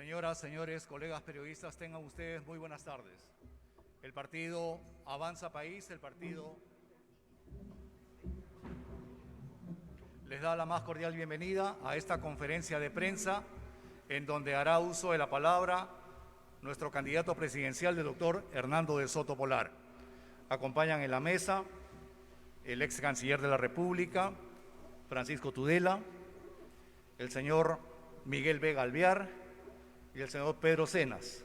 Señoras, señores, colegas periodistas, tengan ustedes muy buenas tardes. El partido Avanza País, el partido les da la más cordial bienvenida a esta conferencia de prensa en donde hará uso de la palabra nuestro candidato presidencial, el doctor Hernando de Soto Polar. Acompañan en la mesa el ex canciller de la República, Francisco Tudela, el señor Miguel Vega Alvear y el señor Pedro Cenas.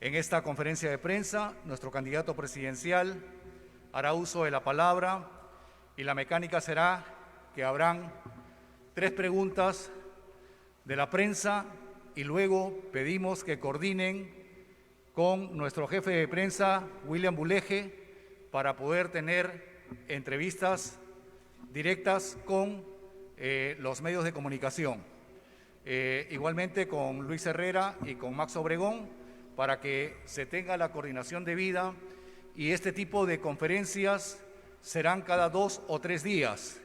En esta conferencia de prensa, nuestro candidato presidencial hará uso de la palabra y la mecánica será que habrán 3 preguntas de la prensa y luego pedimos que coordinen con nuestro jefe de prensa, William Buleje, para poder tener entrevistas directas con los medios de comunicación. Igualmente con Luis Herrera y con Max Obregón, para que se tenga la coordinación debida, y este tipo de conferencias serán cada 2 o 3 días,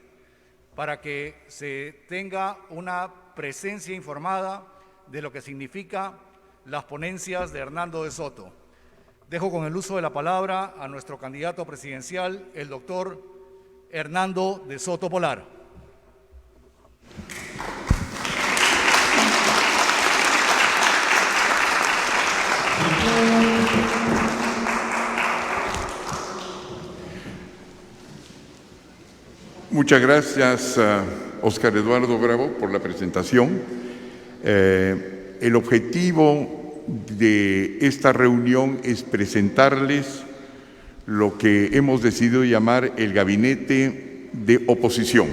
para que se tenga una presencia informada de lo que significa las ponencias de Hernando de Soto. Dejo con el uso de la palabra a nuestro candidato presidencial, el doctor Hernando de Soto Polar. Muchas gracias, Óscar Eduardo Bravo, por la presentación. El objetivo de esta reunión es presentarles lo que hemos decidido llamar el gabinete de oposición.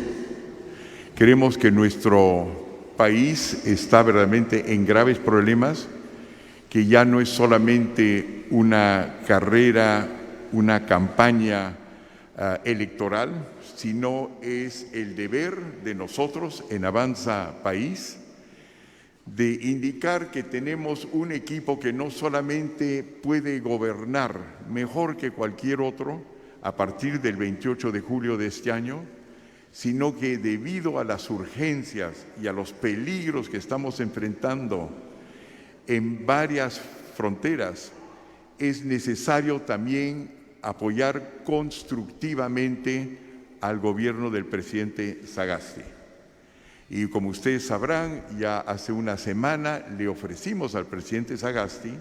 Creemos que nuestro país está verdaderamente en graves problemas, que ya no es solamente una carrera, una campaña electoral, sino es el deber de nosotros en Avanza País de indicar que tenemos un equipo que no solamente puede gobernar mejor que cualquier otro a partir del 28 de julio de este año, sino que debido a las urgencias y a los peligros que estamos enfrentando en varias fronteras, es necesario también apoyar constructivamente al gobierno del presidente Sagasti. Y como ustedes sabrán, ya hace una semana le ofrecimos al presidente Sagasti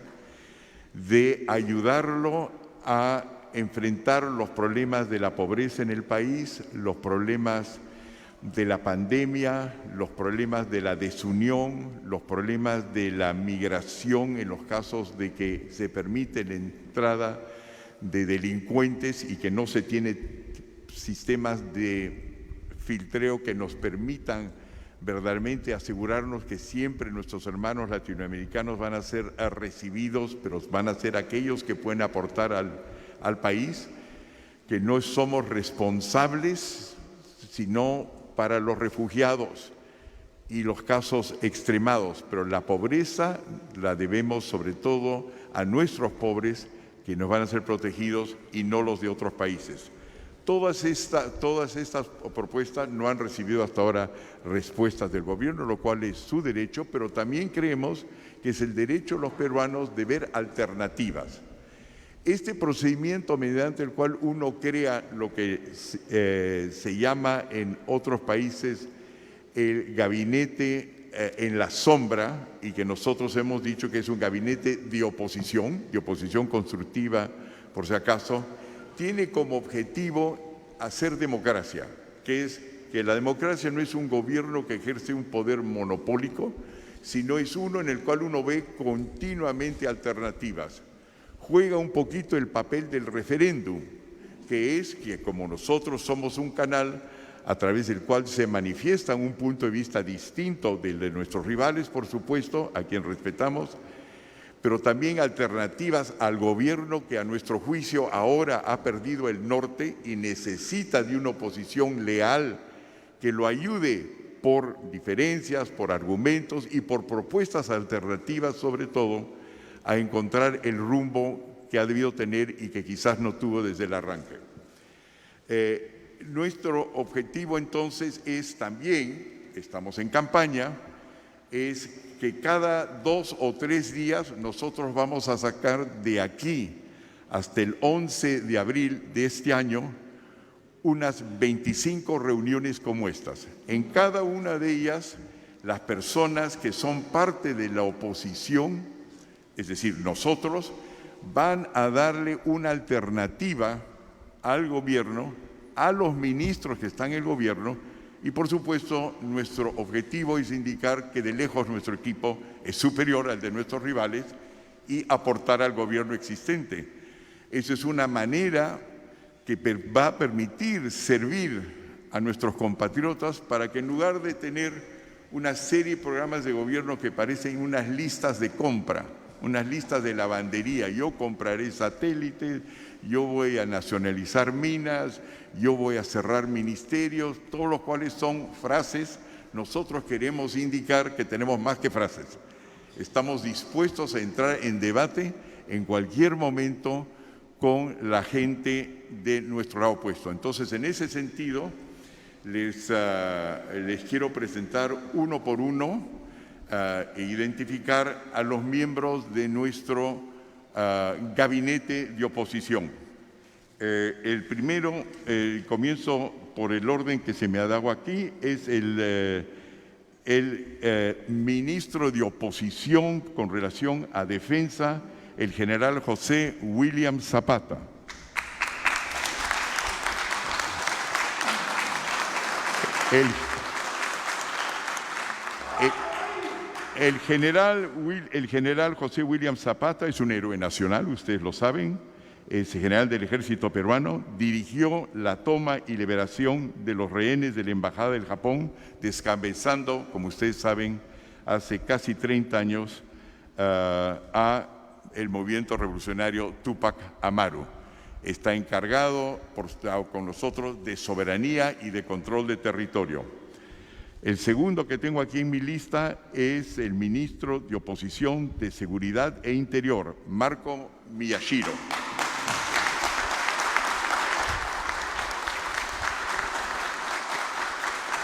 de ayudarlo a enfrentar los problemas de la pobreza en el país, los problemas de la pandemia, los problemas de la desunión, los problemas de la migración en los casos de que se permite la entrada de delincuentes y que no se tiene sistemas de filtreo que nos permitan verdaderamente asegurarnos que siempre nuestros hermanos latinoamericanos van a ser recibidos, pero van a ser aquellos que pueden aportar al país, que no somos responsables, sino para los refugiados y los casos extremados, pero la pobreza la debemos sobre todo a nuestros pobres, que nos van a ser protegidos y no los de otros países. Todas estas propuestas no han recibido hasta ahora respuestas del gobierno, lo cual es su derecho, pero también creemos que es el derecho de los peruanos de ver alternativas. Este procedimiento mediante el cual uno crea lo que se llama en otros países el gabinete en la sombra, y que nosotros hemos dicho que es un gabinete de oposición constructiva, por si acaso, tiene como objetivo hacer democracia, que es que la democracia no es un gobierno que ejerce un poder monopólico, sino es uno en el cual uno ve continuamente alternativas. Juega un poquito el papel del referéndum, que es que como nosotros somos un canal a través del cual se manifiesta un punto de vista distinto del de nuestros rivales, por supuesto, a quien respetamos, pero también alternativas al gobierno que a nuestro juicio ahora ha perdido el norte y necesita de una oposición leal que lo ayude por diferencias, por argumentos y por propuestas alternativas, sobre todo, a encontrar el rumbo que ha debido tener y que quizás no tuvo desde el arranque. Nuestro objetivo entonces es también, estamos en campaña, es que cada 2 o 3 días nosotros vamos a sacar de aquí hasta el 11 de abril de este año unas 25 reuniones como estas. En cada una de ellas, las personas que son parte de la oposición, es decir, nosotros, van a darle una alternativa al gobierno, a los ministros que están en el gobierno, y por supuesto nuestro objetivo es indicar que de lejos nuestro equipo es superior al de nuestros rivales y aportar al gobierno existente. Esa es una manera que va a permitir servir a nuestros compatriotas para que en lugar de tener una serie de programas de gobierno que parecen unas listas de compra, unas listas de lavandería, yo compraré satélites, yo voy a nacionalizar minas, yo voy a cerrar ministerios, todos los cuales son frases. Nosotros queremos indicar que tenemos más que frases. Estamos dispuestos a entrar en debate en cualquier momento con la gente de nuestro lado opuesto. Entonces, en ese sentido, les quiero presentar uno por uno e identificar a los miembros de nuestro gabinete de oposición. El primero, comienzo por el orden que se me ha dado aquí, es el ministro de oposición con relación a defensa, el general José William Zapata. El general José William Zapata es un héroe nacional, ustedes lo saben, es general del ejército peruano, dirigió la toma y liberación de los rehenes de la Embajada del Japón, descabezando, como ustedes saben, hace casi 30 años a el movimiento revolucionario Túpac Amaru. Está encargado con nosotros de soberanía y de control de territorio. El segundo que tengo aquí en mi lista es el ministro de Oposición de Seguridad e Interior, Marco Miyashiro.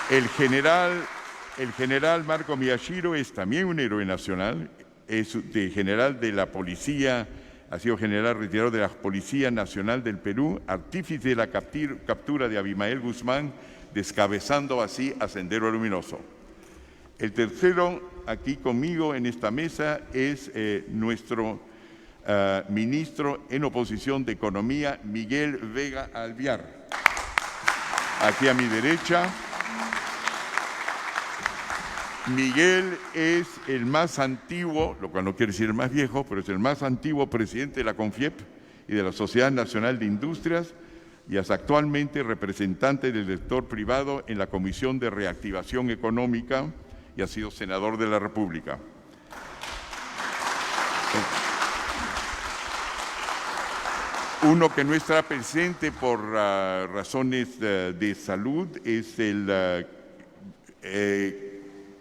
El general Marco Miyashiro es también un héroe nacional, es general de la policía, ha sido general retirado de la Policía Nacional del Perú, artífice de la captura de Abimael Guzmán, descabezando así a Sendero Luminoso. El tercero aquí conmigo en esta mesa es nuestro ministro en oposición de Economía, Miguel Vega Alviar. Aquí a mi derecha. Miguel es el más antiguo, lo cual no quiere decir el más viejo, pero es el más antiguo presidente de la CONFIEP y de la Sociedad Nacional de Industrias y es actualmente representante del sector privado en la Comisión de Reactivación Económica y ha sido senador de la República. Uno que no está presente por razones de salud es el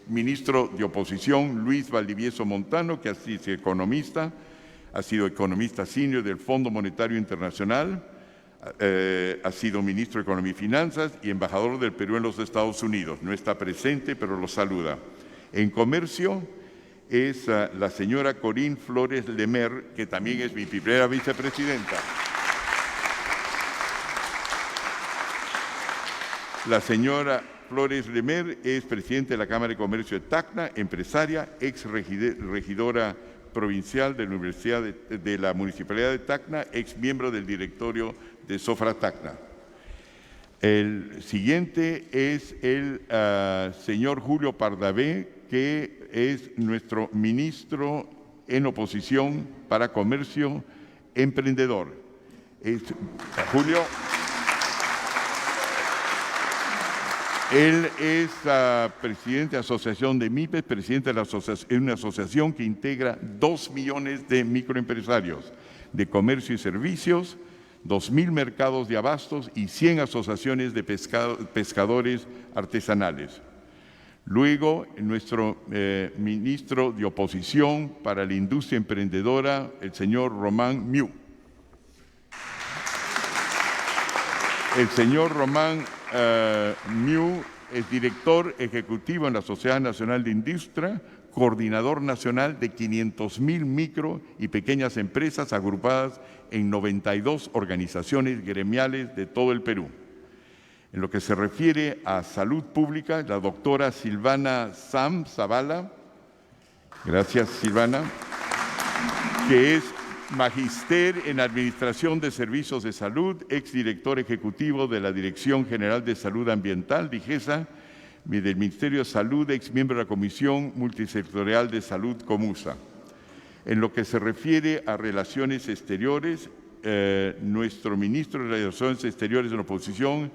ministro de Oposición, Luis Valdivieso Montano, que es economista, ha sido economista senior del Fondo Monetario Internacional, ha sido ministro de Economía y Finanzas y embajador del Perú en los Estados Unidos. No está presente, pero lo saluda. En Comercio es la señora Corín Flores Lemer, que también es mi primera vicepresidenta. La señora Flores Lemer es presidente de la Cámara de Comercio de Tacna, empresaria, ex regidora provincial de la Universidad de la Municipalidad de Tacna, ex miembro del directorio de Sofra Tacna. El siguiente es el señor Julio Pardavé, que es nuestro ministro en oposición para Comercio Emprendedor. Julio. Él es presidente de la Asociación de MIPES, presidente de una asociación que integra 2 millones de microempresarios de comercio y servicios, 2.000 mercados de abastos y 100 asociaciones de pescadores artesanales. Luego, nuestro ministro de Oposición para la Industria Emprendedora, el señor Román Miu. El señor Román Miu es director ejecutivo en la Sociedad Nacional de Industria, coordinador nacional de 500.000 micro y pequeñas empresas agrupadas en 92 organizaciones gremiales de todo el Perú. En lo que se refiere a salud pública, la doctora Silvana Sam Zavala, gracias Silvana, que es magíster en Administración de Servicios de Salud, exdirector ejecutivo de la Dirección General de Salud Ambiental, DIGESA, del Ministerio de Salud, exmiembro de la Comisión Multisectorial de Salud, COMUSA. En lo que se refiere a Relaciones Exteriores, nuestro ministro de Relaciones Exteriores en la oposición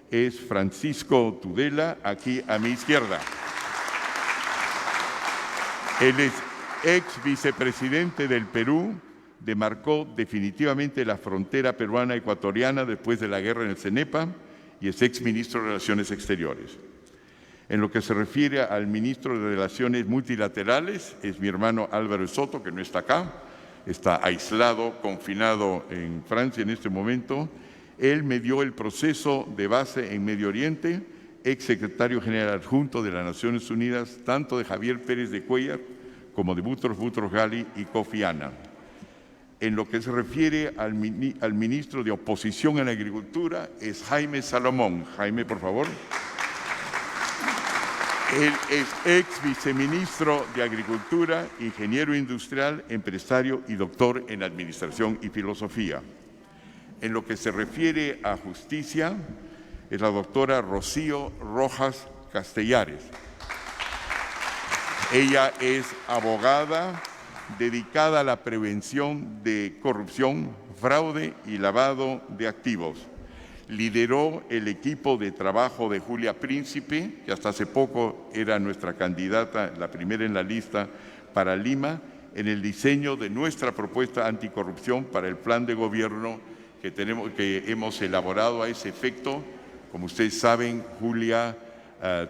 es Francisco Tudela, aquí a mi izquierda. Él es ex vicepresidente del Perú, demarcó definitivamente la frontera peruana-ecuatoriana después de la guerra en el CENEPA y es ex ministro de Relaciones Exteriores. En lo que se refiere al ministro de Relaciones Multilaterales, es mi hermano Álvaro Soto, que no está acá, está aislado, confinado en Francia en este momento. Él medió el proceso de base en Medio Oriente, ex secretario general adjunto de las Naciones Unidas, tanto de Javier Pérez de Cuellar como de Boutros Boutros-Ghali y Kofi Annan. En lo que se refiere al ministro de Oposición en Agricultura, es Jaime Salomón. Jaime, por favor. Él es ex viceministro de Agricultura, ingeniero industrial, empresario y doctor en Administración y Filosofía. En lo que se refiere a justicia, es la doctora Rocío Rojas Castellares. Ella es abogada dedicada a la prevención de corrupción, fraude y lavado de activos. Lideró el equipo de trabajo de Julia Príncipe, que hasta hace poco era nuestra candidata, la primera en la lista para Lima, en el diseño de nuestra propuesta anticorrupción para el plan de gobierno que hemos elaborado a ese efecto. Como ustedes saben, Julia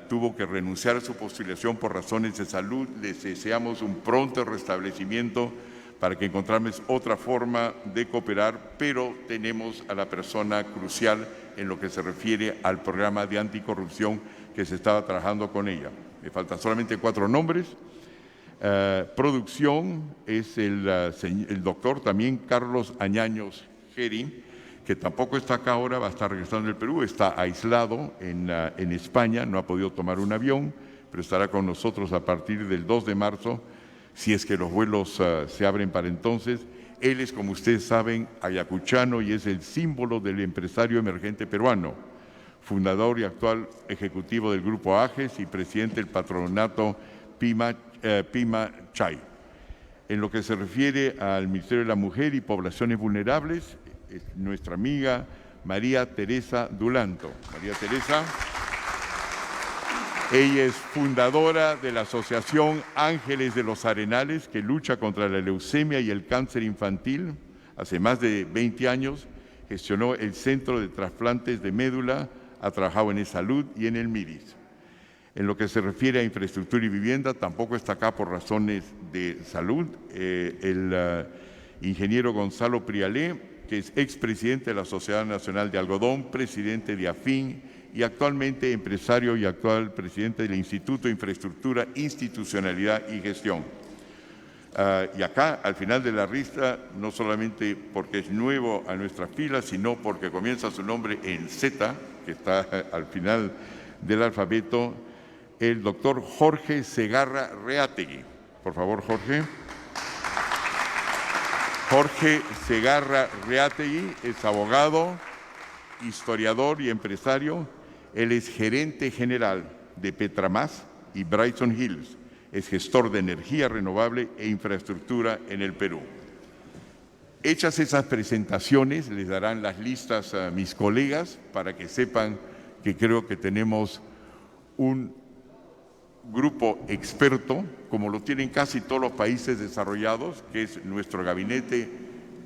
tuvo que renunciar a su postulación por razones de salud. Les deseamos un pronto restablecimiento para que encontremos otra forma de cooperar, pero tenemos a la persona crucial en lo que se refiere al programa de anticorrupción que se estaba trabajando con ella. Me faltan solamente 4 nombres. Producción es el doctor también Carlos Añaños Geri, que tampoco está acá ahora, va a estar regresando del Perú, está aislado en España, no ha podido tomar un avión, pero estará con nosotros a partir del 2 de marzo, si es que los vuelos se abren para entonces. Él es, como ustedes saben, ayacuchano y es el símbolo del empresario emergente peruano, fundador y actual ejecutivo del Grupo AGES y presidente del patronato Pima Chay. En lo que se refiere al Ministerio de la Mujer y Poblaciones Vulnerables, es nuestra amiga María Teresa Dulanto. María Teresa, ella es fundadora de la Asociación Ángeles de los Arenales, que lucha contra la leucemia y el cáncer infantil. Hace más de 20 años gestionó el Centro de Trasplantes de Médula, ha trabajado en e-salud y en el MIRIS. En lo que se refiere a infraestructura y vivienda, tampoco está acá por razones de salud. El ingeniero Gonzalo Prialé, que es expresidente de la Sociedad Nacional de Algodón, presidente de AFIN y actualmente empresario y actual presidente del Instituto de Infraestructura, Institucionalidad y Gestión. Y acá, al final de la lista, no solamente porque es nuevo a nuestra fila, sino porque comienza su nombre en Z, que está al final del alfabeto, el doctor Jorge Segarra Reategui. Por favor, Jorge. Jorge Segarra Reategui es abogado, historiador y empresario. Él es gerente general de Petramás y Bryson Hills. Es gestor de energía renovable e infraestructura en el Perú. Hechas esas presentaciones, les darán las listas a mis colegas para que sepan que creo que tenemos un grupo experto, como lo tienen casi todos los países desarrollados, que es nuestro gabinete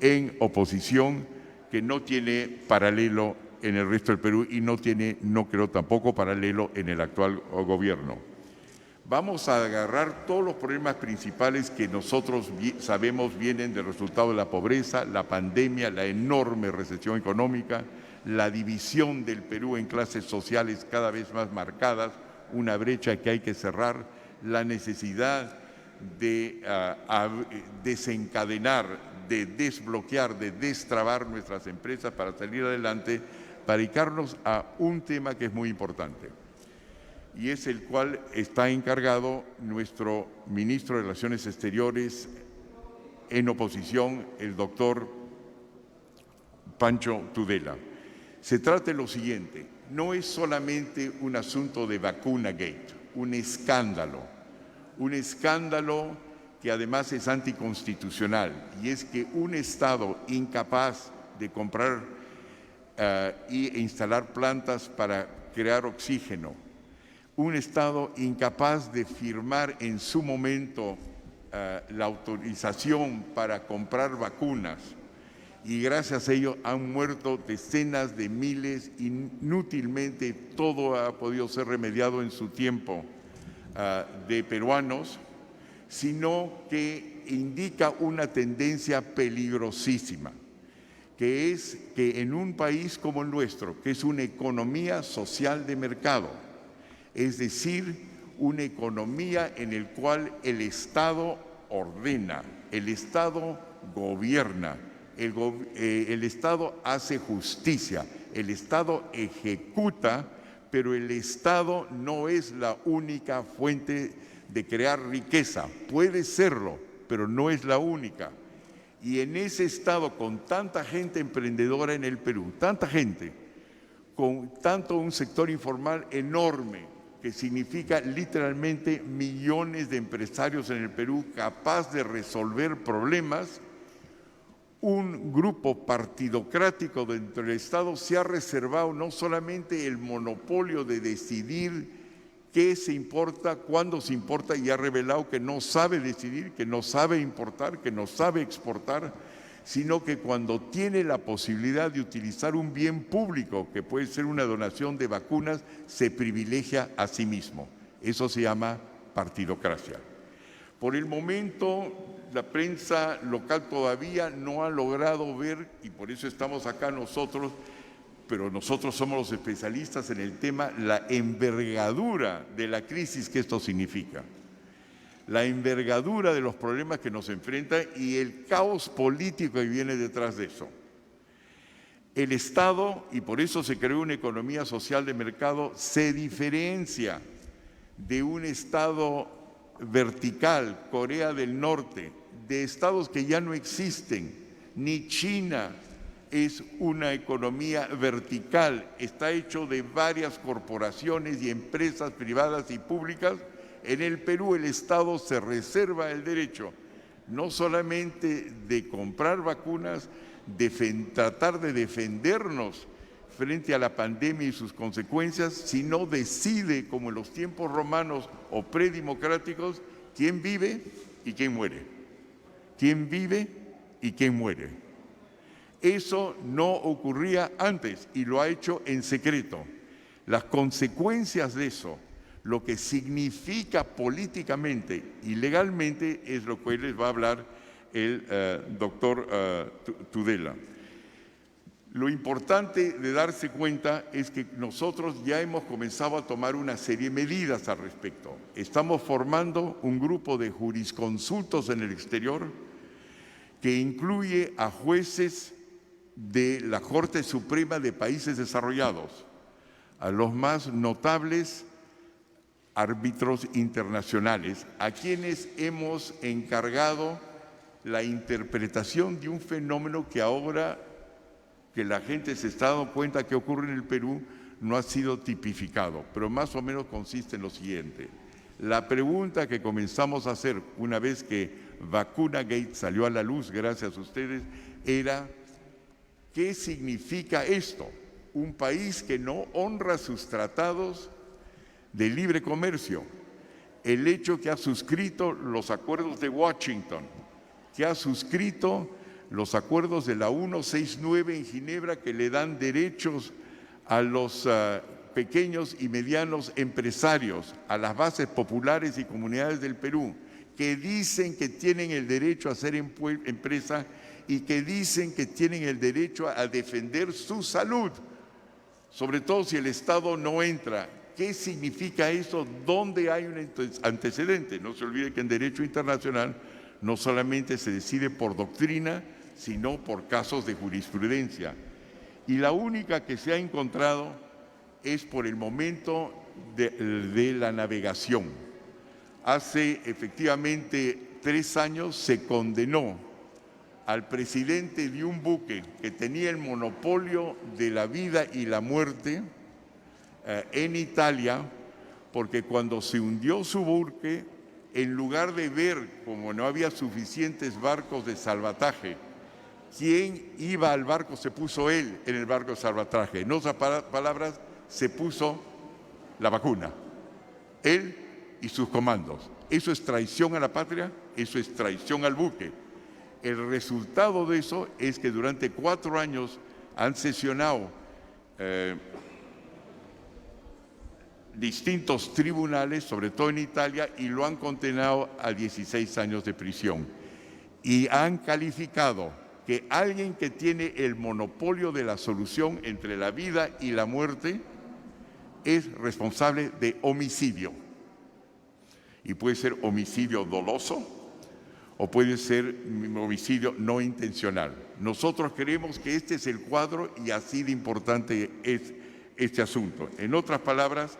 en oposición, que no tiene paralelo en el resto del Perú y no tiene, no creo tampoco, paralelo en el actual gobierno. Vamos a agarrar todos los problemas principales que nosotros sabemos vienen del resultado de la pobreza, la pandemia, la enorme recesión económica, la división del Perú en clases sociales cada vez más marcadas, una brecha que hay que cerrar, la necesidad de desencadenar, de desbloquear, de destrabar nuestras empresas para salir adelante, para dedicarnos a un tema que es muy importante y es el cual está encargado nuestro ministro de Relaciones Exteriores en oposición, el doctor Pancho Tudela. Se trata de lo siguiente, no es solamente un asunto de vacuna gate, un escándalo que además es anticonstitucional, y es que un Estado incapaz de comprar e instalar plantas para crear oxígeno, un Estado incapaz de firmar en su momento la autorización para comprar vacunas, y gracias a ello han muerto decenas de miles inútilmente, todo ha podido ser remediado en su tiempo, de peruanos, sino que indica una tendencia peligrosísima, que es que en un país como el nuestro, que es una economía social de mercado, es decir, una economía en la cual el Estado ordena, el Estado gobierna, el Estado hace justicia, el Estado ejecuta, pero el Estado no es la única fuente de crear riqueza. Puede serlo, pero no es la única. Y en ese Estado, con tanta gente emprendedora en el Perú, tanta gente, con tanto un sector informal enorme, que significa literalmente millones de empresarios en el Perú capaz de resolver problemas, un grupo partidocrático dentro del Estado se ha reservado no solamente el monopolio de decidir qué se importa, cuándo se importa, y ha revelado que no sabe decidir, que no sabe importar, que no sabe exportar, sino que cuando tiene la posibilidad de utilizar un bien público, que puede ser una donación de vacunas, se privilegia a sí mismo. Eso se llama partidocracia. Por el momento, la prensa local todavía no ha logrado ver, y por eso estamos acá nosotros, pero nosotros somos los especialistas en el tema, la envergadura de la crisis que esto significa, la envergadura de los problemas que nos enfrenta y el caos político que viene detrás de eso. El Estado, y por eso se creó una economía social de mercado, se diferencia de un Estado vertical, Corea del Norte, de estados que ya no existen, ni China es una economía vertical, está hecho de varias corporaciones y empresas privadas y públicas. En el Perú el Estado se reserva el derecho no solamente de comprar vacunas, de tratar de defendernos frente a la pandemia y sus consecuencias, sino decide, como en los tiempos romanos o predemocráticos, quién vive y quién muere. ¿Quién vive y quién muere? Eso no ocurría antes y lo ha hecho en secreto. Las consecuencias de eso, lo que significa políticamente y legalmente, es lo que les va a hablar el doctor Tudela. Lo importante de darse cuenta es que nosotros ya hemos comenzado a tomar una serie de medidas al respecto. Estamos formando un grupo de jurisconsultos en el exterior que incluye a jueces de la Corte Suprema de países desarrollados, a los más notables árbitros internacionales, a quienes hemos encargado la interpretación de un fenómeno que ahora que la gente se está dando cuenta que ocurre en el Perú no ha sido tipificado, pero más o menos consiste en lo siguiente. La pregunta que comenzamos a hacer una vez que Vacuna Gate salió a la luz, gracias a ustedes, era ¿qué significa esto? Un país que no honra sus tratados de libre comercio, el hecho que ha suscrito los acuerdos de Washington, que ha suscrito los acuerdos de la 169 en Ginebra que le dan derechos a los pequeños y medianos empresarios, a las bases populares y comunidades del Perú, que dicen que tienen el derecho a ser empresa y que dicen que tienen el derecho a defender su salud, sobre todo si el Estado no entra, ¿Qué significa eso? ¿Dónde hay un antecedente? No se olvide que en derecho internacional no solamente se decide por doctrina, sino por casos de jurisprudencia. Y la única que se ha encontrado es por el momento de la navegación. Hace efectivamente 3 años se condenó al presidente de un buque que tenía el monopolio de la vida y la muerte en Italia, porque cuando se hundió su buque, en lugar de ver, como no había suficientes barcos de salvataje, quién iba al barco, se puso él en el barco de salvataje. En otras palabras, se puso la vacuna, él y sus comandos. Eso es traición a la patria, eso es traición al buque. El resultado de eso es que durante 4 años han sesionado distintos tribunales, sobre todo en Italia, y lo han condenado a 16 años de prisión. Y han calificado que alguien que tiene el monopolio de la solución entre la vida y la muerte es responsable de homicidio. Y puede ser homicidio doloso o puede ser homicidio no intencional. Nosotros creemos que este es el cuadro y así de importante es este asunto. En otras palabras,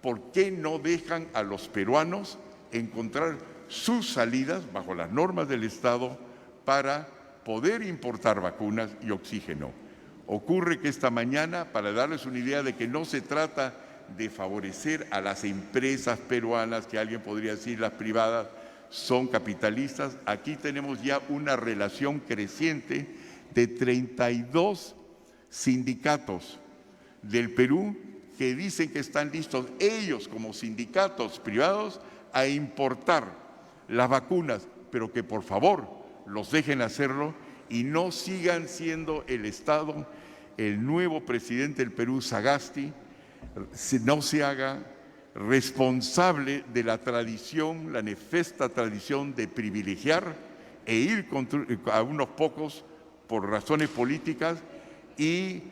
¿por qué no dejan a los peruanos encontrar sus salidas bajo las normas del Estado para poder importar vacunas y oxígeno? Ocurre que esta mañana, para darles una idea de que no se trata de favorecer a las empresas peruanas, que alguien podría decir las privadas son capitalistas, aquí tenemos ya una relación creciente de 32 sindicatos del Perú que dicen que están listos ellos como sindicatos privados a importar las vacunas, pero que por favor los dejen hacerlo y no sigan siendo el Estado, el nuevo presidente del Perú, Sagasti, no se haga responsable de la tradición, la nefasta tradición de privilegiar e ir a unos pocos por razones políticas y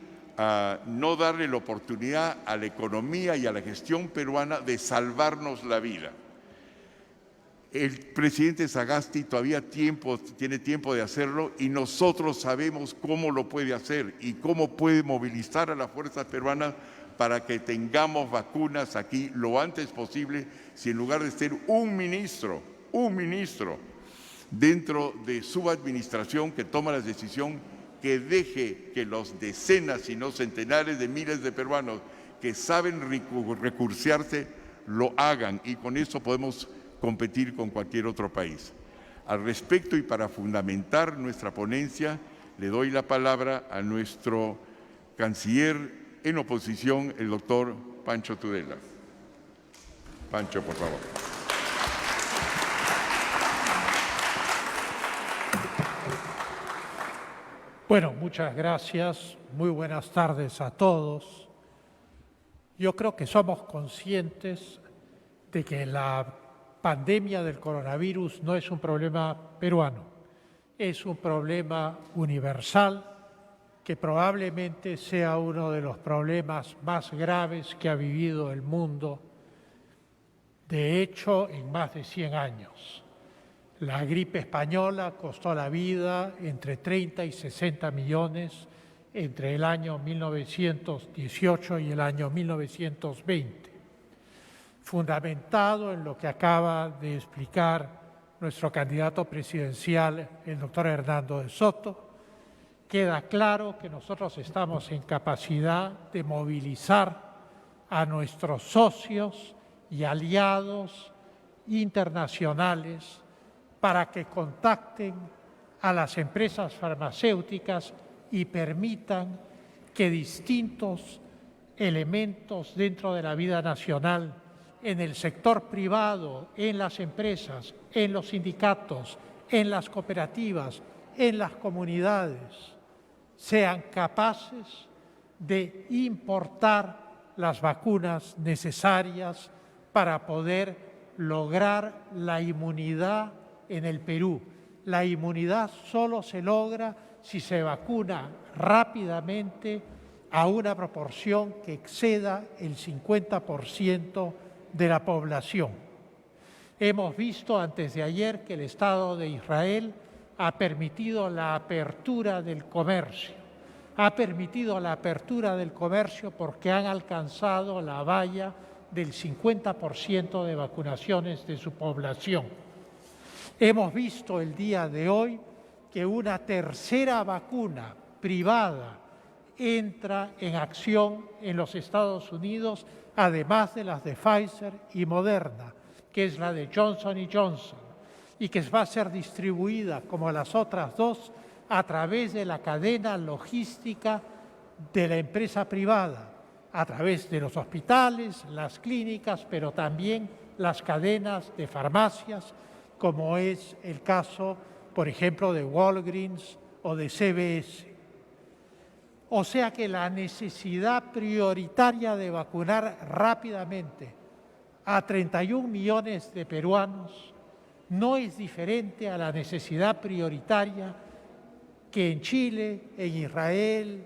no darle la oportunidad a la economía y a la gestión peruana de salvarnos la vida. El presidente Sagasti todavía tiene tiempo de hacerlo y nosotros sabemos cómo lo puede hacer y cómo puede movilizar a las fuerzas peruanas para que tengamos vacunas aquí lo antes posible, si en lugar de ser un ministro dentro de su administración que toma la decisión, que deje que los decenas y no centenares de miles de peruanos que saben recursearse lo hagan y con eso podemos competir con cualquier otro país. Al respecto y para fundamentar nuestra ponencia, le doy la palabra a nuestro canciller en oposición, el doctor Pancho Tudela. Pancho, por favor. Bueno, muchas gracias. Muy buenas tardes a todos. Yo creo que somos conscientes de que la pandemia del coronavirus no es un problema peruano, es un problema universal que probablemente sea uno de los problemas más graves que ha vivido el mundo, de hecho, en más de 100 años. La gripe española costó la vida entre 30 y 60 millones entre el año 1918 y el año 1920. Fundamentado en lo que acaba de explicar nuestro candidato presidencial, el doctor Hernando de Soto, queda claro que nosotros estamos en capacidad de movilizar a nuestros socios y aliados internacionales para que contacten a las empresas farmacéuticas y permitan que distintos elementos dentro de la vida nacional, en el sector privado, en las empresas, en los sindicatos, en las cooperativas, en las comunidades, sean capaces de importar las vacunas necesarias para poder lograr la inmunidad en el Perú. La inmunidad solo se logra si se vacuna rápidamente a una proporción que exceda el 50% de la población. Hemos visto antes de ayer que el Estado de Israel ha permitido la apertura del comercio. Ha permitido la apertura del comercio porque han alcanzado la valla del 50% de vacunaciones de su población. Hemos visto el día de hoy que una tercera vacuna privada entra en acción en los Estados Unidos, además de las de Pfizer y Moderna, que es la de Johnson & Johnson, y que va a ser distribuida, como las otras dos, a través de la cadena logística de la empresa privada, a través de los hospitales, las clínicas, pero también las cadenas de farmacias, como es el caso, por ejemplo, de Walgreens o de CVS. O sea que la necesidad prioritaria de vacunar rápidamente a 31 millones de peruanos no es diferente a la necesidad prioritaria que en Chile, en Israel,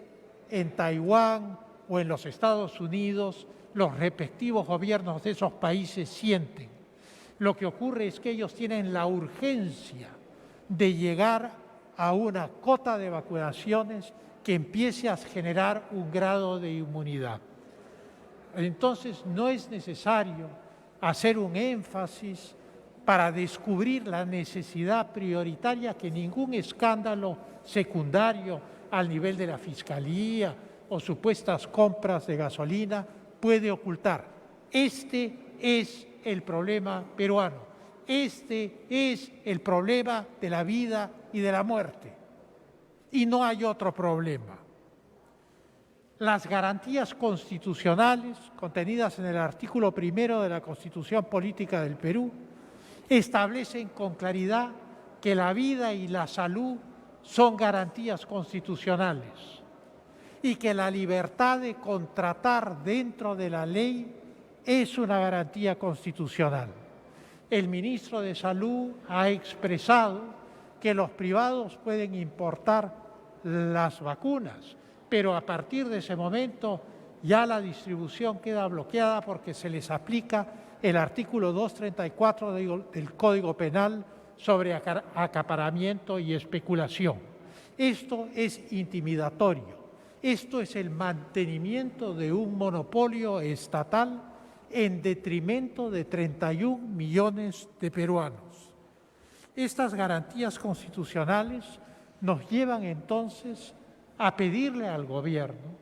en Taiwán o en los Estados Unidos los respectivos gobiernos de esos países sienten. Lo que ocurre es que ellos tienen la urgencia de llegar a una cota de vacunaciones que empiece a generar un grado de inmunidad. Entonces, no es necesario hacer un énfasis para descubrir la necesidad prioritaria que ningún escándalo secundario al nivel de la Fiscalía o supuestas compras de gasolina puede ocultar. Este es el problema peruano. Este es el problema de la vida y de la muerte. Y no hay otro problema. Las garantías constitucionales contenidas en el artículo 1 de la Constitución Política del Perú establecen con claridad que la vida y la salud son garantías constitucionales y que la libertad de contratar dentro de la ley es una garantía constitucional. El ministro de Salud ha expresado que los privados pueden importar las vacunas, pero a partir de ese momento ya la distribución queda bloqueada porque se les aplica el artículo 234 del Código Penal sobre acaparamiento y especulación. Esto es intimidatorio. Esto es el mantenimiento de un monopolio estatal en detrimento de 31 millones de peruanos. Estas garantías constitucionales nos llevan entonces a pedirle al gobierno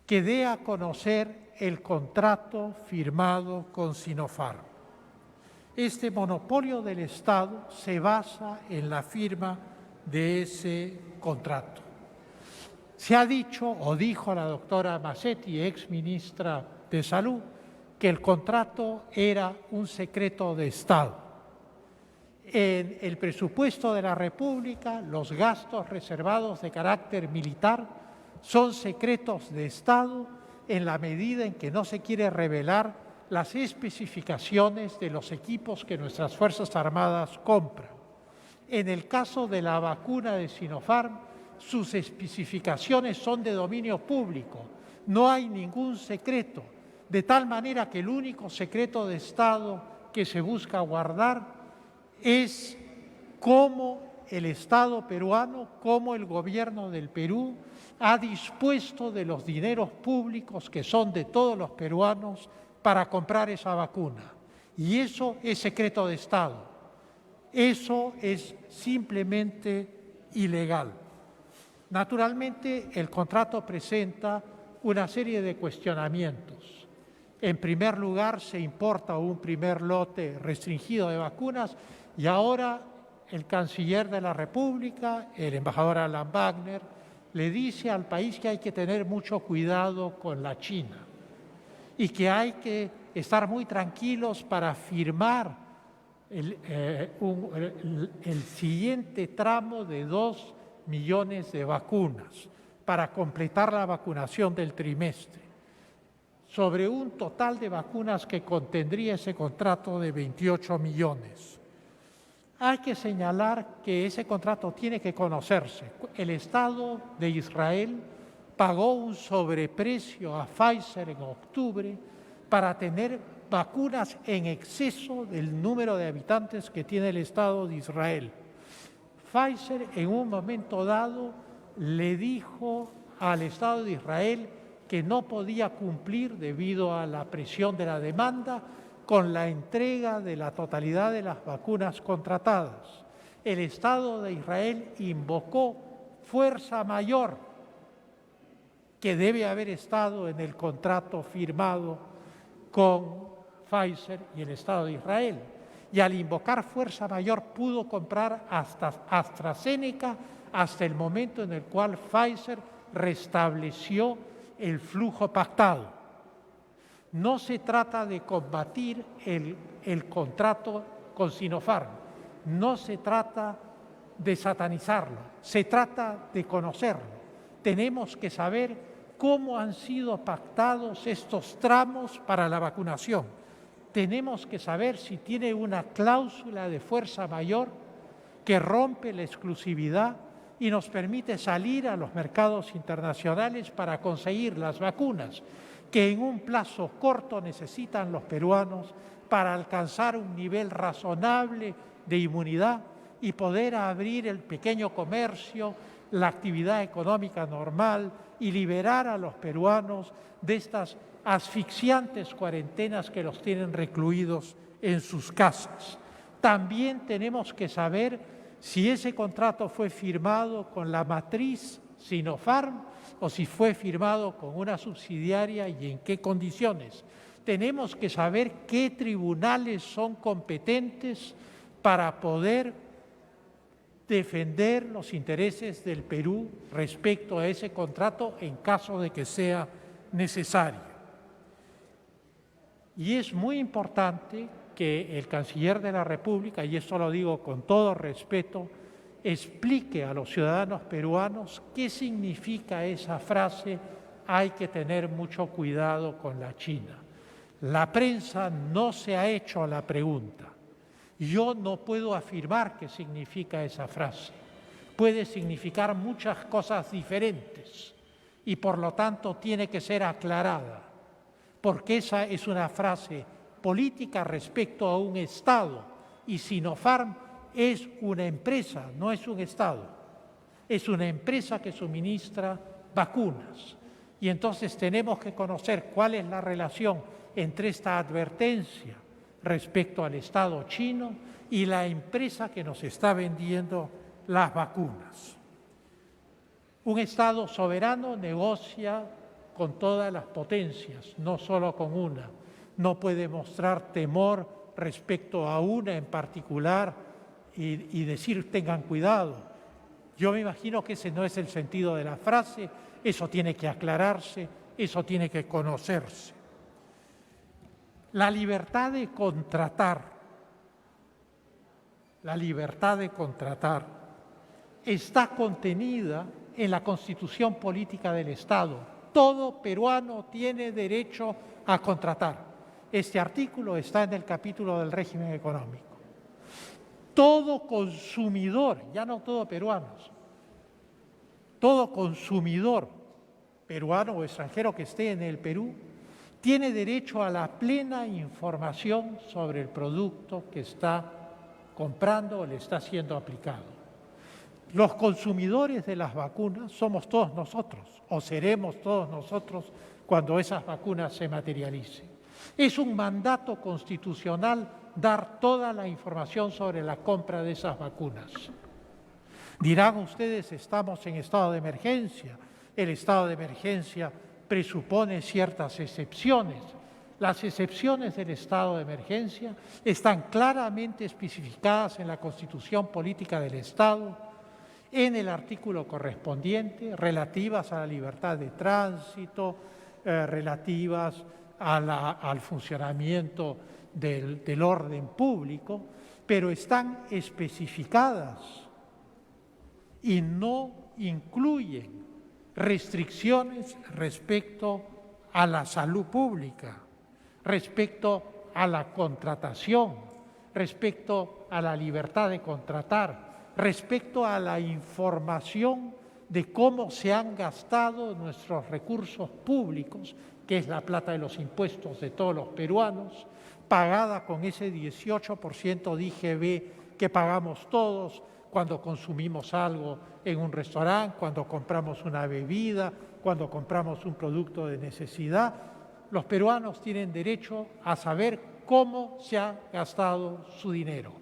que dé a conocer el contrato firmado con Sinopharm. Este monopolio del Estado se basa en la firma de ese contrato. Se ha dicho, o dijo la doctora Massetti, ex ministra de Salud, que el contrato era un secreto de Estado. En el presupuesto de la República, los gastos reservados de carácter militar son secretos de Estado en la medida en que no se quiere revelar las especificaciones de los equipos que nuestras Fuerzas Armadas compran. En el caso de la vacuna de Sinopharm, sus especificaciones son de dominio público, no hay ningún secreto, de tal manera que el único secreto de Estado que se busca guardar es cómo el Estado peruano, cómo el gobierno del Perú ha dispuesto de los dineros públicos que son de todos los peruanos para comprar esa vacuna. Y eso es secreto de Estado. Eso es simplemente ilegal. Naturalmente, el contrato presenta una serie de cuestionamientos. En primer lugar, se importa un primer lote restringido de vacunas y ahora el canciller de la República, el embajador Alan Wagner, le dice al país que hay que tener mucho cuidado con la China y que hay que estar muy tranquilos para firmar el siguiente tramo de 2 millones de vacunas para completar la vacunación del trimestre, sobre un total de vacunas que contendría ese contrato de 28 millones. Hay que señalar que ese contrato tiene que conocerse. El Estado de Israel pagó un sobreprecio a Pfizer en octubre para tener vacunas en exceso del número de habitantes que tiene el Estado de Israel. Pfizer en un momento dado le dijo al Estado de Israel que no podía cumplir debido a la presión de la demanda con la entrega de la totalidad de las vacunas contratadas. El Estado de Israel invocó fuerza mayor que debe haber estado en el contrato firmado con Pfizer y el Estado de Israel. Y al invocar fuerza mayor pudo comprar hasta AstraZeneca hasta el momento en el cual Pfizer restableció el flujo pactado. No se trata de combatir el contrato con Sinopharm, no se trata de satanizarlo, se trata de conocerlo. Tenemos que saber cómo han sido pactados estos tramos para la vacunación. Tenemos que saber si tiene una cláusula de fuerza mayor que rompe la exclusividad y nos permite salir a los mercados internacionales para conseguir las vacunas que en un plazo corto necesitan los peruanos para alcanzar un nivel razonable de inmunidad y poder abrir el pequeño comercio, la actividad económica normal y liberar a los peruanos de estas asfixiantes cuarentenas que los tienen recluidos en sus casas. También tenemos que saber si ese contrato fue firmado con la matriz Sinopharm o si fue firmado con una subsidiaria y en qué condiciones. Tenemos que saber qué tribunales son competentes para poder defender los intereses del Perú respecto a ese contrato en caso de que sea necesario. Y es muy importante que el canciller de la República, y esto lo digo con todo respeto, explique a los ciudadanos peruanos qué significa esa frase: hay que tener mucho cuidado con la China. La prensa no se ha hecho la pregunta. Yo no puedo afirmar qué significa esa frase. Puede significar muchas cosas diferentes y por lo tanto tiene que ser aclarada, porque esa es una frase política respecto a un Estado y Sinopharm es una empresa, no es un Estado. Es una empresa que suministra vacunas y entonces tenemos que conocer cuál es la relación entre esta advertencia respecto al Estado chino y la empresa que nos está vendiendo las vacunas. Un Estado soberano negocia con todas las potencias, no solo con una. No puede mostrar temor respecto a una en particular y decir tengan cuidado. Yo me imagino que ese no es el sentido de la frase, eso tiene que aclararse, eso tiene que conocerse. La libertad de contratar está contenida en la Constitución Política del Estado. Todo peruano tiene derecho a contratar. Este artículo está en el capítulo del régimen económico. Todo consumidor, ya no todo peruanos, todo consumidor peruano o extranjero que esté en el Perú tiene derecho a la plena información sobre el producto que está comprando o le está siendo aplicado. Los consumidores de las vacunas somos todos nosotros, o seremos todos nosotros cuando esas vacunas se materialicen. Es un mandato constitucional dar toda la información sobre la compra de esas vacunas. Dirán ustedes, estamos en estado de emergencia. El estado de emergencia presupone ciertas excepciones. Las excepciones del estado de emergencia están claramente especificadas en la Constitución Política del Estado, en el artículo correspondiente, relativas a la libertad de tránsito, relativas al funcionamiento del orden público, pero están especificadas y no incluyen restricciones respecto a la salud pública, respecto a la contratación, respecto a la libertad de contratar, respecto a la información de cómo se han gastado nuestros recursos públicos, que es la plata de los impuestos de todos los peruanos, pagada con ese 18% de IGB que pagamos todos cuando consumimos algo en un restaurante, cuando compramos una bebida, cuando compramos un producto de necesidad. Los peruanos tienen derecho a saber cómo se ha gastado su dinero.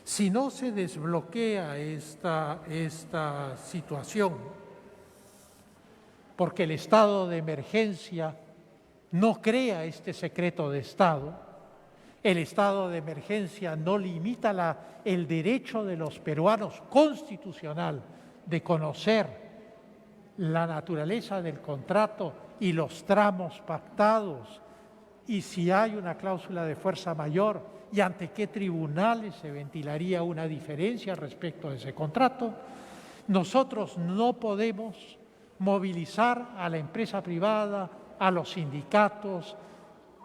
Si no se desbloquea esta situación, porque el estado de emergencia no crea este secreto de Estado, el estado de emergencia no limita el derecho de los peruanos constitucional de conocer la naturaleza del contrato y los tramos pactados, y si hay una cláusula de fuerza mayor y ante qué tribunales se ventilaría una diferencia respecto de ese contrato, nosotros no podemos movilizar a la empresa privada, a los sindicatos,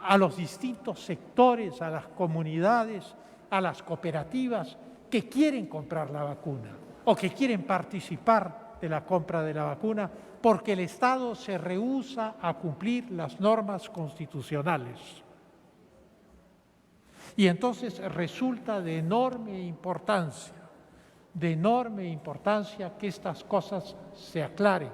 a los distintos sectores, a las comunidades, a las cooperativas que quieren comprar la vacuna o que quieren participar de la compra de la vacuna, porque el Estado se rehúsa a cumplir las normas constitucionales. Y entonces resulta de enorme importancia que estas cosas se aclaren,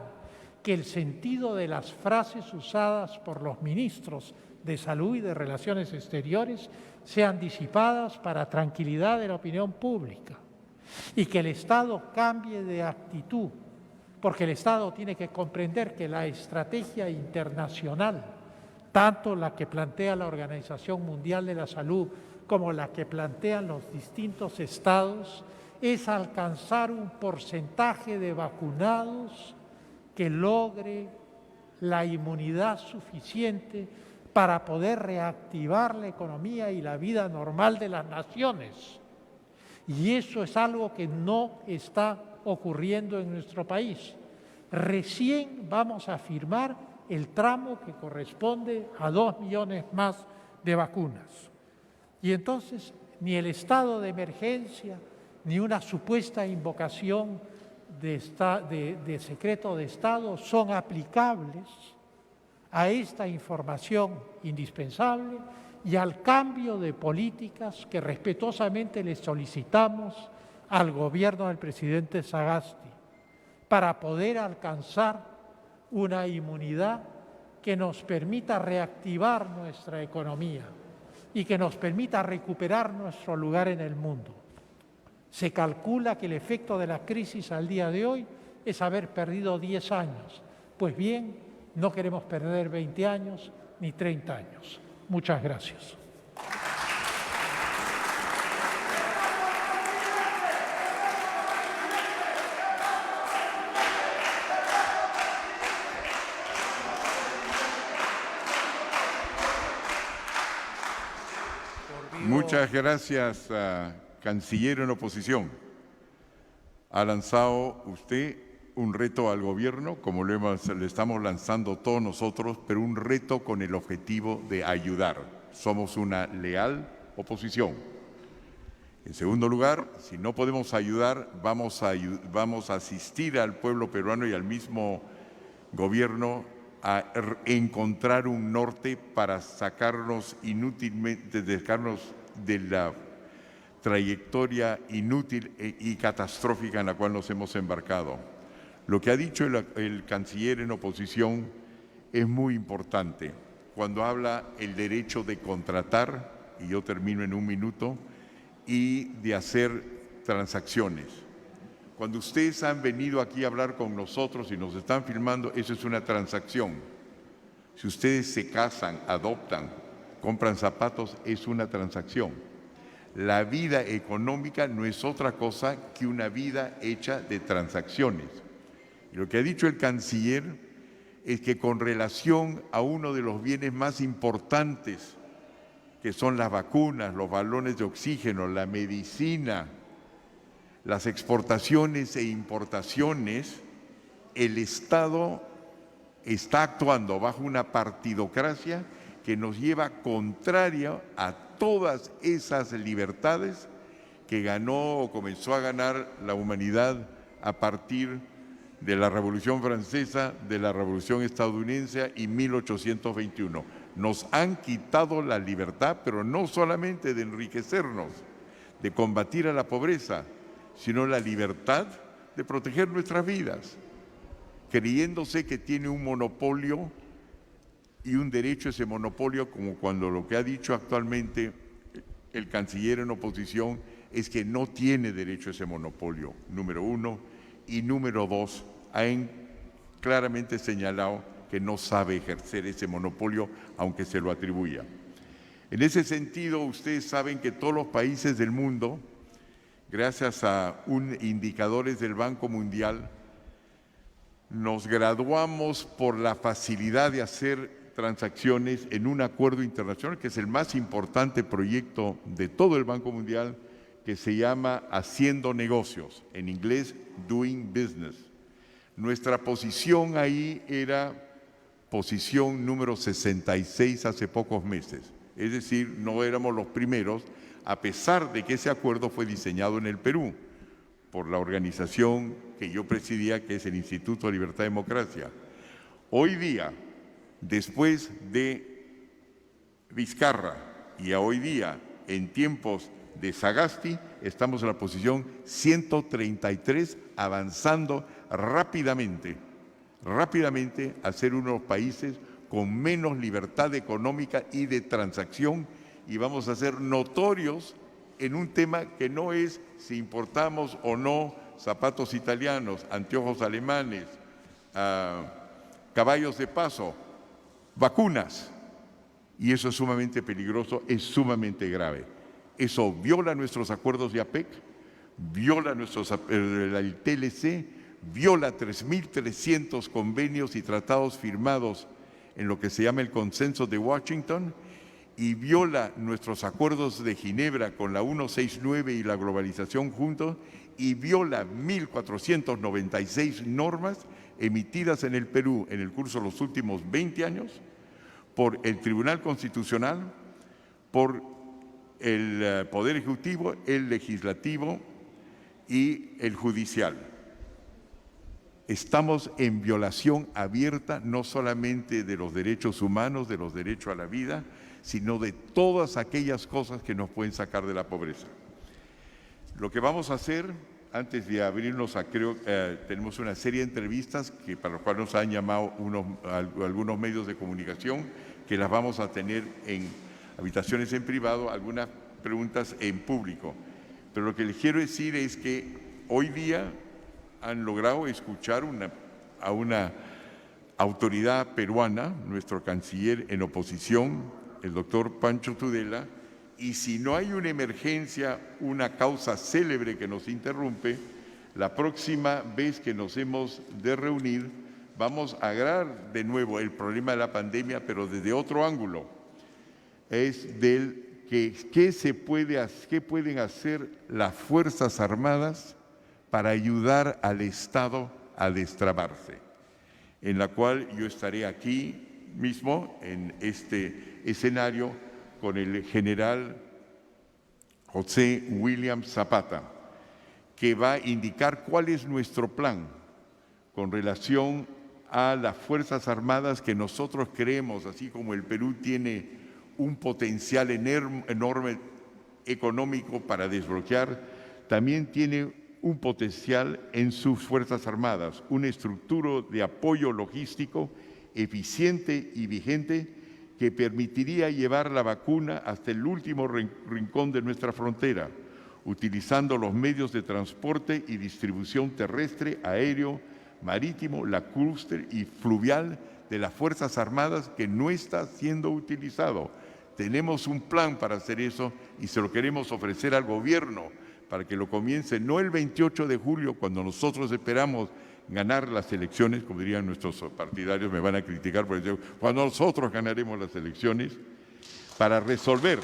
que el sentido de las frases usadas por los ministros de Salud y de Relaciones Exteriores sean disipadas para tranquilidad de la opinión pública y que el Estado cambie de actitud, porque el Estado tiene que comprender que la estrategia internacional, tanto la que plantea la Organización Mundial de la Salud como la que plantean los distintos estados, es alcanzar un porcentaje de vacunados que logre la inmunidad suficiente para poder reactivar la economía y la vida normal de las naciones. Y eso es algo que no está ocurriendo en nuestro país. Recién vamos a firmar el tramo que corresponde a 2 millones más de vacunas. Y entonces ni el estado de emergencia ni una supuesta invocación de secreto de Estado son aplicables a esta información indispensable y al cambio de políticas que respetuosamente le solicitamos al gobierno del presidente Sagasti para poder alcanzar una inmunidad que nos permita reactivar nuestra economía y que nos permita recuperar nuestro lugar en el mundo. Se calcula que el efecto de la crisis al día de hoy es haber perdido 10 años. Pues bien, no queremos perder 20 años ni 30 años. Muchas gracias. Muchas gracias, canciller en oposición. Ha lanzado usted un reto al gobierno, como le estamos lanzando todos nosotros, pero un reto con el objetivo de ayudar. Somos una leal oposición. En segundo lugar, si no podemos ayudar, vamos a asistir al pueblo peruano y al mismo gobierno a encontrar un norte para sacarnos inútilmente, dejarnos de la trayectoria inútil y catastrófica en la cual nos hemos embarcado. Lo que ha dicho el canciller en oposición es muy importante. Cuando habla el derecho de contratar, y yo termino en un minuto, y de hacer transacciones. Cuando ustedes han venido aquí a hablar con nosotros y nos están filmando, eso es una transacción. Si ustedes se casan, adoptan, compran zapatos, es una transacción. La vida económica no es otra cosa que una vida hecha de transacciones. Y lo que ha dicho el canciller es que con relación a uno de los bienes más importantes, que son las vacunas, los balones de oxígeno, la medicina, las exportaciones e importaciones, el Estado está actuando bajo una partidocracia que nos lleva contraria a todas esas libertades que ganó o comenzó a ganar la humanidad a partir de la Revolución Francesa, de la Revolución Estadounidense y 1821. Nos han quitado la libertad, pero no solamente de enriquecernos, de combatir a la pobreza, sino la libertad de proteger nuestras vidas, creyéndose que tiene un monopolio y un derecho a ese monopolio, como cuando lo que ha dicho actualmente el canciller en oposición es que no tiene derecho a ese monopolio, número uno, y número dos, ha claramente señalado que no sabe ejercer ese monopolio, aunque se lo atribuya. En ese sentido, ustedes saben que todos los países del mundo, gracias a indicadores del Banco Mundial, nos graduamos por la facilidad de hacer transacciones en un acuerdo internacional, que es el más importante proyecto de todo el Banco Mundial, que se llama Haciendo Negocios, en inglés Doing Business. Nuestra posición ahí era posición número 66 hace pocos meses, es decir, no éramos los primeros, a pesar de que ese acuerdo fue diseñado en el Perú por la organización que yo presidía, que es el Instituto de Libertad y Democracia. Hoy día, después de Vizcarra y hoy día, en tiempos de Sagasti, estamos en la posición 133, avanzando rápidamente a ser uno de los países con menos libertad económica y de transacción, y vamos a ser notorios en un tema que no es si importamos o no zapatos italianos, anteojos alemanes, caballos de paso, vacunas, y eso es sumamente peligroso, es sumamente grave. Eso viola nuestros acuerdos de APEC, viola el TLC, viola 3.300 convenios y tratados firmados en lo que se llama el Consenso de Washington, y viola nuestros acuerdos de Ginebra con la 169 y la globalización juntos, y viola 1.496 normas emitidas en el Perú en el curso de los últimos 20 años por el Tribunal Constitucional, por el Poder Ejecutivo, el Legislativo y el Judicial. Estamos en violación abierta no solamente de los derechos humanos, de los derechos a la vida, sino de todas aquellas cosas que nos pueden sacar de la pobreza. Lo que vamos a hacer, antes de abrirnos a, tenemos una serie de entrevistas para las cuales nos han llamado algunos medios de comunicación, que las vamos a tener en habitaciones en privado, algunas preguntas en público. Pero lo que les quiero decir es que hoy día han logrado escuchar a una autoridad peruana, nuestro canciller en oposición, el doctor Pancho Tudela, y si no hay una emergencia, una causa célebre que nos interrumpe, la próxima vez que nos hemos de reunir, vamos a agarrar de nuevo el problema de la pandemia, pero desde otro ángulo. Es del qué pueden hacer las Fuerzas Armadas para ayudar al Estado a destrabarse, en la cual yo estaré aquí mismo, en este escenario, con el general José William Zapata, que va a indicar cuál es nuestro plan con relación a las Fuerzas Armadas, que nosotros creemos, así como el Perú tiene un potencial enorme económico para desbloquear, también tiene un potencial en sus Fuerzas Armadas, una estructura de apoyo logístico eficiente y vigente que permitiría llevar la vacuna hasta el último rincón de nuestra frontera, utilizando los medios de transporte y distribución terrestre, aéreo, marítimo, lacustre y fluvial de las Fuerzas Armadas, que no está siendo utilizado. Tenemos un plan para hacer eso y se lo queremos ofrecer al gobierno para que lo comience no el 28 de julio, cuando nosotros esperamos ganar las elecciones, como dirían nuestros partidarios, me van a criticar por eso, cuando nosotros ganaremos las elecciones, para resolver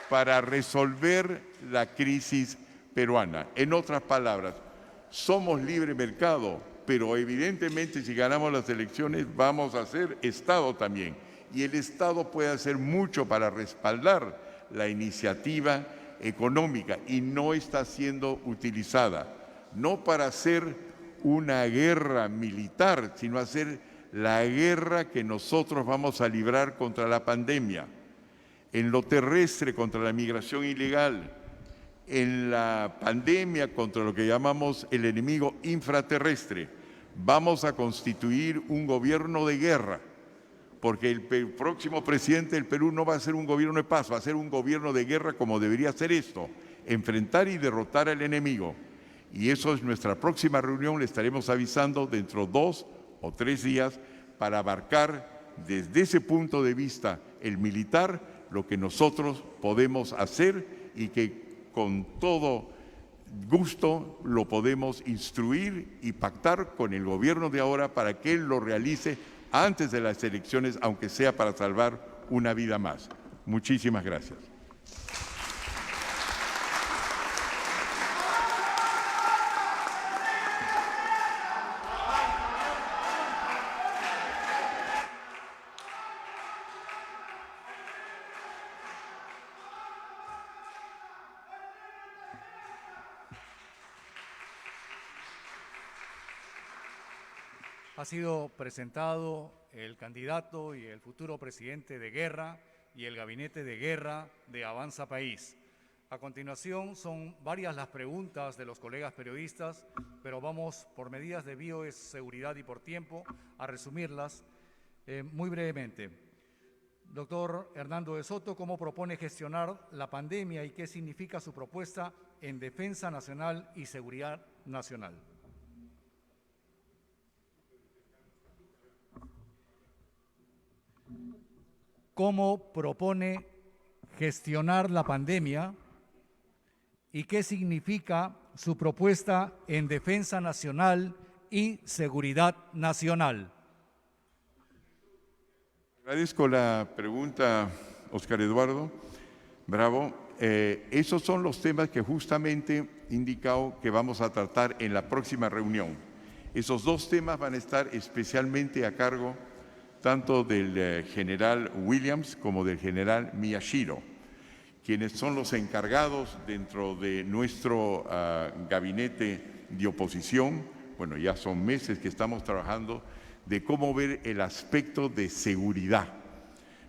para resolver la crisis peruana. En otras palabras, somos libre mercado, pero evidentemente si ganamos las elecciones vamos a ser Estado también. y el Estado puede hacer mucho para respaldar la iniciativa económica y no está siendo utilizada, no para hacer una guerra militar, sino hacer la guerra que nosotros vamos a librar contra la pandemia, en lo terrestre contra la migración ilegal, en la pandemia contra lo que llamamos el enemigo infraterrestre. Vamos a constituir un gobierno de guerra, porque el próximo presidente del Perú no va a ser un gobierno de paz, va a ser un gobierno de guerra como debería ser esto, enfrentar y derrotar al enemigo. Y eso es nuestra próxima reunión, le estaremos avisando dentro de 2 o 3 días para abarcar desde ese punto de vista el militar lo que nosotros podemos hacer y que con todo gusto lo podemos instruir y pactar con el gobierno de ahora para que él lo realice antes de las elecciones, aunque sea para salvar una vida más. Muchísimas gracias. Ha sido presentado el candidato y el futuro presidente de guerra y el gabinete de guerra de Avanza País. A continuación, son varias las preguntas de los colegas periodistas, pero vamos por medidas de bioseguridad y por tiempo a resumirlas muy brevemente. Doctor Hernando de Soto, ¿cómo propone gestionar la pandemia y qué significa su propuesta en defensa nacional y seguridad nacional? ¿Cómo propone gestionar la pandemia y qué significa su propuesta en defensa nacional y seguridad nacional? Agradezco la pregunta, Óscar Eduardo Bravo. Esos son los temas que justamente he indicado que vamos a tratar en la próxima reunión. Esos 2 temas van a estar especialmente a cargo tanto del general Williams como del general Miyashiro, quienes son los encargados dentro de nuestro gabinete de oposición. Bueno, ya son meses que estamos trabajando de cómo ver el aspecto de seguridad,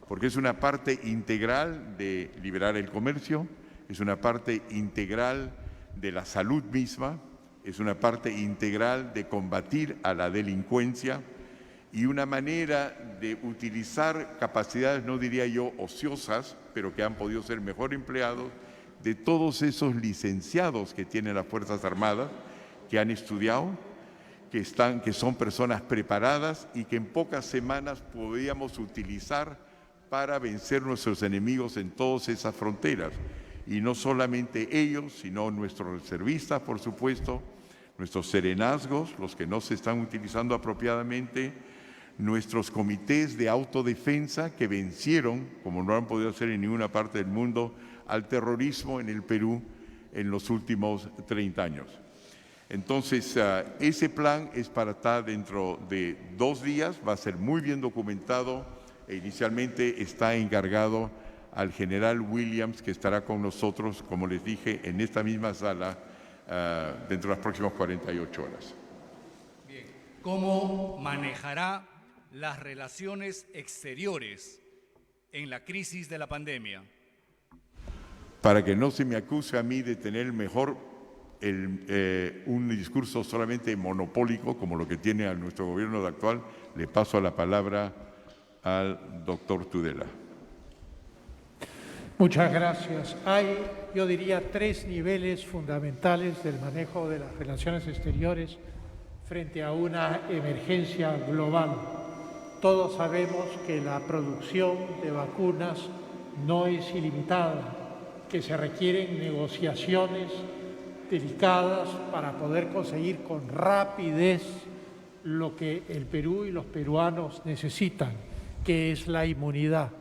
porque es una parte integral de liberar el comercio, es una parte integral de la salud misma, es una parte integral de combatir a la delincuencia y una manera de utilizar capacidades, no diría yo ociosas, pero que han podido ser mejor empleados, de todos esos licenciados que tienen las Fuerzas Armadas, que han estudiado, que son personas preparadas y que en pocas semanas podríamos utilizar para vencer nuestros enemigos en todas esas fronteras. Y no solamente ellos, sino nuestros reservistas, por supuesto, nuestros serenazgos, los que no se están utilizando apropiadamente, nuestros comités de autodefensa que vencieron, como no han podido hacer en ninguna parte del mundo, al terrorismo en el Perú en los últimos 30 años. Entonces, ese plan es para estar dentro de 2 días, va a ser muy bien documentado e inicialmente está encargado al general Williams, que estará con nosotros, como les dije, en esta misma sala dentro de las próximas 48 horas. Bien. ¿Cómo manejará las relaciones exteriores en la crisis de la pandemia? Para que no se me acuse a mí de tener un discurso solamente monopólico, como lo que tiene a nuestro gobierno actual, le paso la palabra al doctor Tudela. Muchas gracias. Hay, yo diría, 3 niveles fundamentales del manejo de las relaciones exteriores frente a una emergencia global. Todos sabemos que la producción de vacunas no es ilimitada, que se requieren negociaciones delicadas para poder conseguir con rapidez lo que el Perú y los peruanos necesitan, que es la inmunidad.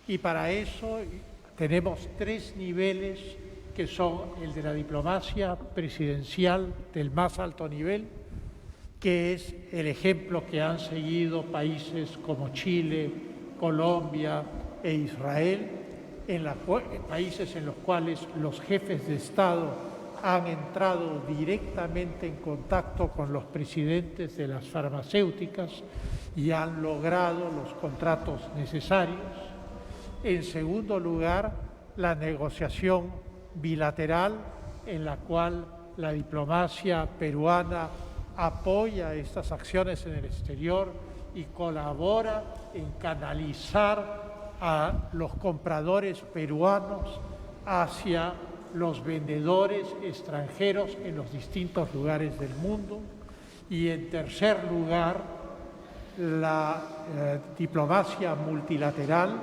Y para eso tenemos 3 niveles que son el de la diplomacia presidencial del más alto nivel, que es el ejemplo que han seguido países como Chile, Colombia e Israel, países en los cuales los jefes de Estado han entrado directamente en contacto con los presidentes de las farmacéuticas y han logrado los contratos necesarios. En segundo lugar, la negociación bilateral en la cual la diplomacia peruana apoya estas acciones en el exterior y colabora en canalizar a los compradores peruanos hacia los vendedores extranjeros en los distintos lugares del mundo. Y en tercer lugar, la diplomacia multilateral,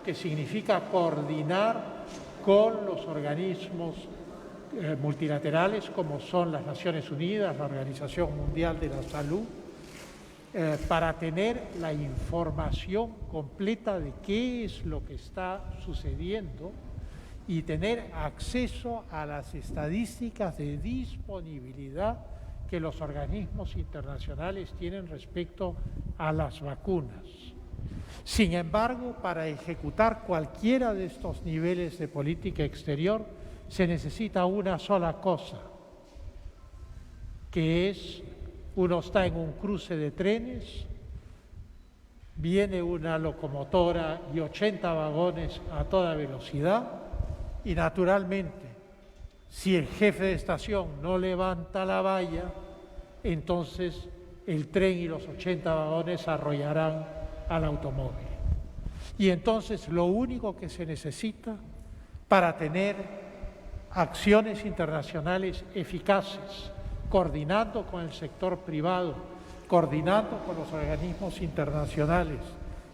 que significa coordinar con los organismos multilaterales como son las Naciones Unidas, la Organización Mundial de la Salud, para tener la información completa de qué es lo que está sucediendo y tener acceso a las estadísticas de disponibilidad que los organismos internacionales tienen respecto a las vacunas. Sin embargo, para ejecutar cualquiera de estos niveles de política exterior se necesita una sola cosa, que es, uno está en un cruce de trenes, viene una locomotora y 80 vagones a toda velocidad y naturalmente, si el jefe de estación no levanta la valla, entonces el tren y los 80 vagones arrollarán al automóvil. Y entonces lo único que se necesita para tener acciones internacionales eficaces, coordinando con el sector privado, coordinando con los organismos internacionales,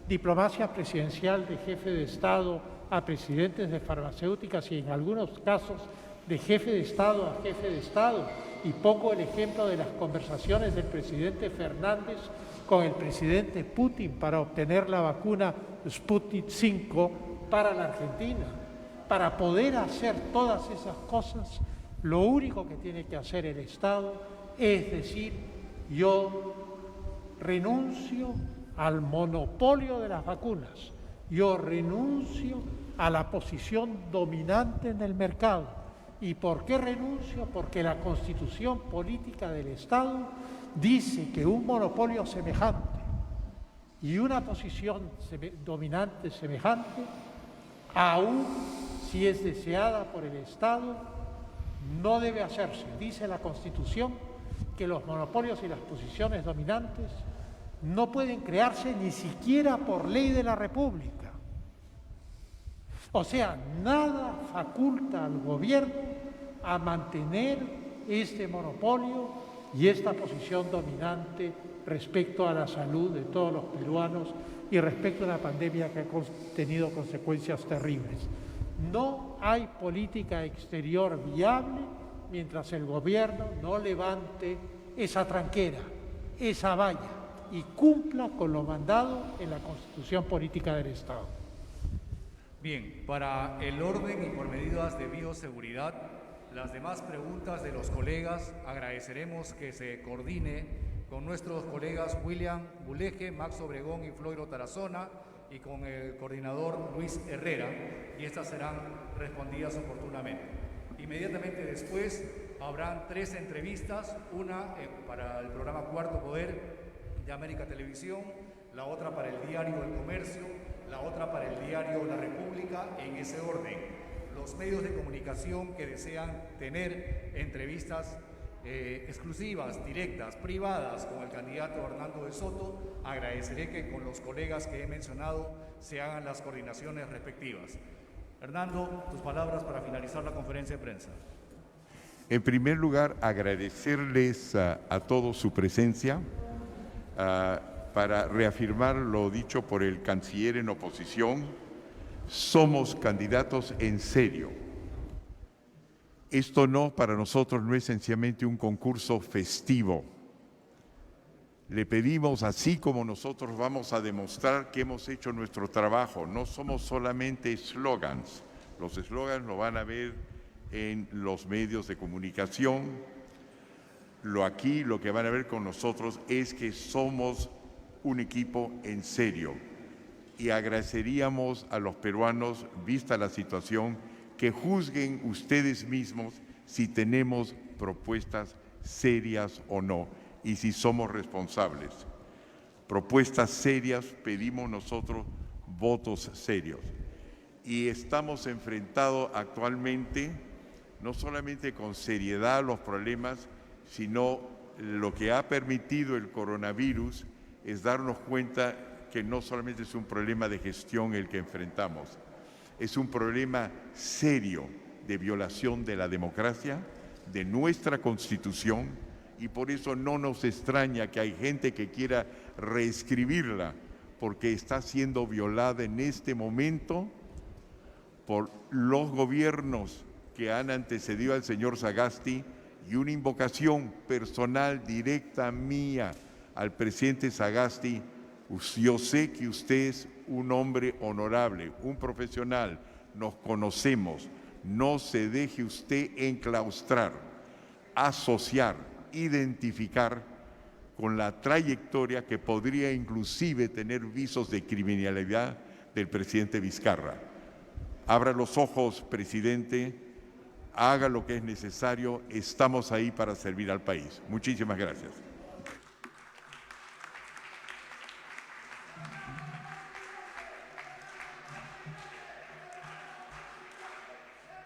diplomacia presidencial de jefe de Estado a presidentes de farmacéuticas y en algunos casos de jefe de Estado a jefe de Estado. Y pongo el ejemplo de las conversaciones del presidente Fernández con el presidente Putin para obtener la vacuna Sputnik 5 para la Argentina. Para poder hacer todas esas cosas, lo único que tiene que hacer el Estado es decir, yo renuncio al monopolio de las vacunas, yo renuncio a la posición dominante en el mercado. ¿Y por qué renuncio? Porque la Constitución Política del Estado dice que un monopolio semejante y una posición dominante semejante, aun si es deseada por el Estado, no debe hacerse. Dice la Constitución que los monopolios y las posiciones dominantes no pueden crearse ni siquiera por ley de la República. O sea, nada faculta al gobierno a mantener este monopolio y esta posición dominante respecto a la salud de todos los peruanos y respecto a una pandemia que ha tenido consecuencias terribles. No hay política exterior viable mientras el gobierno no levante esa tranquera, esa valla y cumpla con lo mandado en la Constitución Política del Estado. Bien, para el orden y por medidas de bioseguridad, las demás preguntas de los colegas agradeceremos que se coordine con nuestros colegas William Buleje, Max Obregón y Floiro Tarazona y con el coordinador Luis Herrera, y estas serán respondidas oportunamente. Inmediatamente después habrán 3 entrevistas, una para el programa Cuarto Poder de América Televisión, la otra para el diario El Comercio, la otra para el diario La República, en ese orden. Los medios de comunicación que desean tener entrevistas exclusivas, directas, privadas con el candidato Hernando de Soto, agradeceré que con los colegas que he mencionado se hagan las coordinaciones respectivas. Hernando, tus palabras para finalizar la conferencia de prensa. En primer lugar, agradecerles a todos su presencia para reafirmar lo dicho por el canciller en oposición. Somos candidatos en serio. Esto para nosotros no es sencillamente un concurso festivo. Le pedimos, así como nosotros vamos a demostrar que hemos hecho nuestro trabajo, no somos solamente eslogans. Los eslogans lo van a ver en los medios de comunicación. Lo que van a ver con nosotros es que somos un equipo en serio. y agradeceríamos a los peruanos, vista la situación, que juzguen ustedes mismos si tenemos propuestas serias o no y si somos responsables. Propuestas serias, pedimos nosotros votos serios. Y estamos enfrentados actualmente no solamente con seriedad los problemas, sino lo que ha permitido el coronavirus es darnos cuenta que no solamente es un problema de gestión el que enfrentamos, es un problema serio de violación de la democracia, de nuestra Constitución, y por eso no nos extraña que hay gente que quiera reescribirla, porque está siendo violada en este momento por los gobiernos que han antecedido al señor Sagasti, y una invocación personal directa mía al presidente Sagasti. Yo sé que usted es un hombre honorable, un profesional, nos conocemos, no se deje usted enclaustrar, asociar, identificar con la trayectoria que podría inclusive tener visos de criminalidad del presidente Vizcarra. Abra los ojos, presidente, haga lo que es necesario, estamos ahí para servir al país. Muchísimas gracias.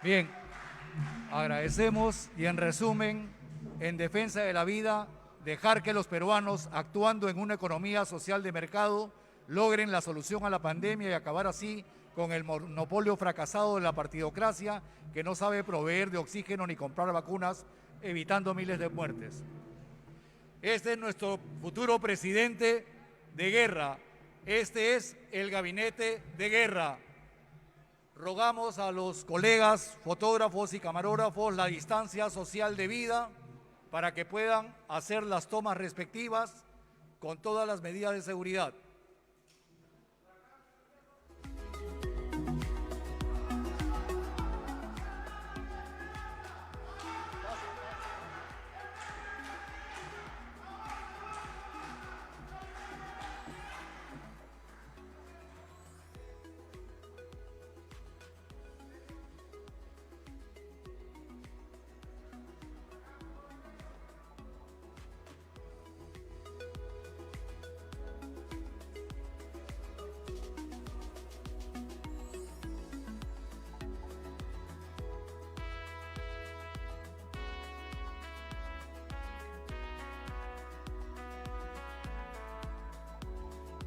Bien, agradecemos y en resumen, en defensa de la vida, dejar que los peruanos, actuando en una economía social de mercado, logren la solución a la pandemia y acabar así con el monopolio fracasado de la partidocracia que no sabe proveer de oxígeno ni comprar vacunas, evitando miles de muertes. Este es nuestro futuro presidente de guerra. Este es el gabinete de guerra. Rogamos a los colegas fotógrafos y camarógrafos la distancia social debida para que puedan hacer las tomas respectivas con todas las medidas de seguridad.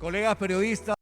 Colegas periodistas.